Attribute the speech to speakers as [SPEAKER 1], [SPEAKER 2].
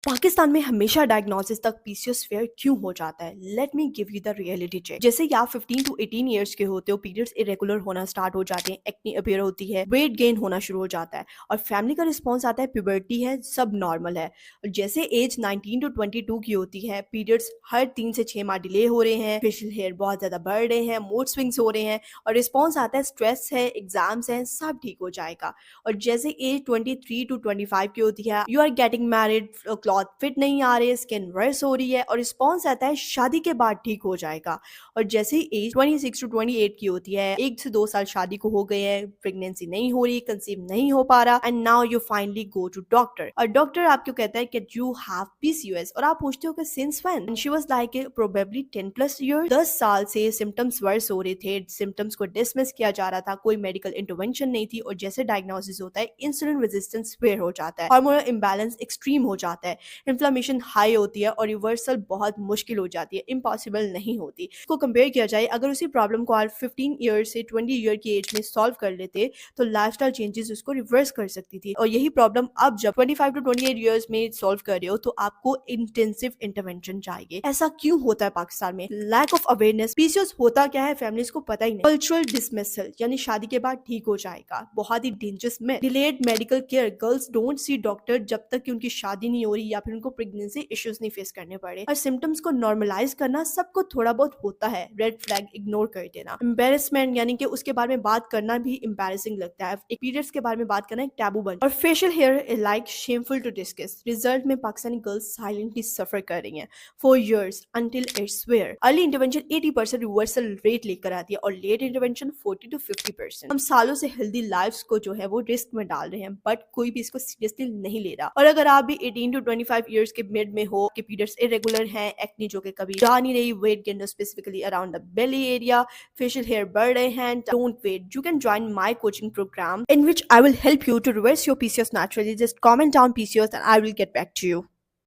[SPEAKER 1] पाकिस्तान में हमेशा डायग्नोसिस तक पीसीओएस फेयर क्यों हो जाता है? Let me give you the reality check. जैसे कि आप 15 टू 18 ईयर्स के होते हो, पीरियड्स इरेगुलर होना स्टार्ट हो जाते हैं, एक्ने अपीयर होती है, वेट गेन होना शुरू हो जाता है और फैमिली का रिस्पॉन्स आता है प्यूबर्टी है, सब नॉर्मल है। और जैसे एज 19 टू 22 की होती है, पीरियड्स हर 3 से 6 माह डिले हो रहे हैं, फेशियल हेयर बहुत ज्यादा बढ़ रहे हैं, मूड स्विंग्स हो रहे हैं और रिस्पॉन्स आता है स्ट्रेस है, एग्जाम्स हैं, सब ठीक हो जाएगा। और जैसे एज 23 टू 25 की होती है, you are getting married, cloth fit नहीं आ रहे, स्किन वर्स हो रही है और रिस्पॉन्स आता है शादी के बाद ठीक हो जाएगा। और जैसे ही एज 26 टू 28 की होती है, 1 से 2 साल शादी को हो गए हैं, प्रेगनेंसी नहीं हो रही, कंसीव नहीं हो पा रहा, and now you finally go to doctor और डॉक्टर आपको कहता है कि यू हैव पीसीओएस और आप पूछते हो कि since when? She was like probably 10+ year. 10 साल से सिम्टम्स वर्स हो रहे थे, सिम्टम्स को डिसमिस किया जा रहा था, कोई मेडिकल इंटरवेंशन नहीं थी और जैसे डायग्नोसिस होता है, इंसुलिन रेजिस्टेंस फेयर हो जाता है, हार्मोनल इम्बैलेंस एक्सट्रीम हो जाता है, इन्फ्लेमेशन हाई होती है और रिवर्सल बहुत मुश्किल हो जाती है, इम्पॉसिबल नहीं होती। इसको कंपेयर किया जाए, अगर उसी प्रॉब्लम को आप 15 ईयर से 20 ईयर की एज में सॉल्व कर लेते तो लाइफस्टाइल चेंजेस उसको रिवर्स कर सकती थी। और यही प्रॉब्लम अब जब 25 टू 28 ईयर्स में सॉल्व कर रहे हो तो आपको इंटेंसिव इंटरवेंशन चाहिए। ऐसा क्यों होता है पाकिस्तान में? Lack of awareness. पीसीओएस होता क्या है फैमिलीज को पता ही नहीं। कल्चरल डिसमिसल, यानी शादी के बाद ठीक हो जाएगा, बहुत ही डेंजरस में। Delayed medical care, girls don't see doctor जब तक कि उनकी शादी नहीं हो रही या फिर उनको प्रेगनेंसी इश्यूज नहीं फेस करने पड़े। और सिम्टम्स को नॉर्मलाइज करना सबको थोड़ा बहुत होता है, रेड फ्लैग इग्नोर कर देना। एम्बेरसमेंट, यानी कि उसके बारे में बात करना भी एम्बैरेसिंग लगता है, एक पीरियड्स के बारे में बात करना एक टैबू बन। और facial hair like shameful to discuss. Result में पाकिस्तानी गर्ल्स साइलेंटली सफर कर रही हैं for years until it's where. Early intervention 80% reversal rate लेकर आती है और लेट इंटरवेंशन 40 टू 50%। हम सालों से हेल्दी लाइफ्स को जो है वो रिस्क में डाल रहे हैं, बट कोई भी इसको सीरियसली नहीं ले रहा। और अगर आप भी 18 टू 25 ईयर्स के मिड में हो, कि पीरियड्स इरेगुलर हैं, एक्ने जो कि कभी जा नहीं रही, weight gain specifically around the belly area, facial hair बढ़ रहे हैं, don't wait, you can join my coaching program in which I will help you to reverse your PCOS naturally. Just comment down PCOS and I will get back to you.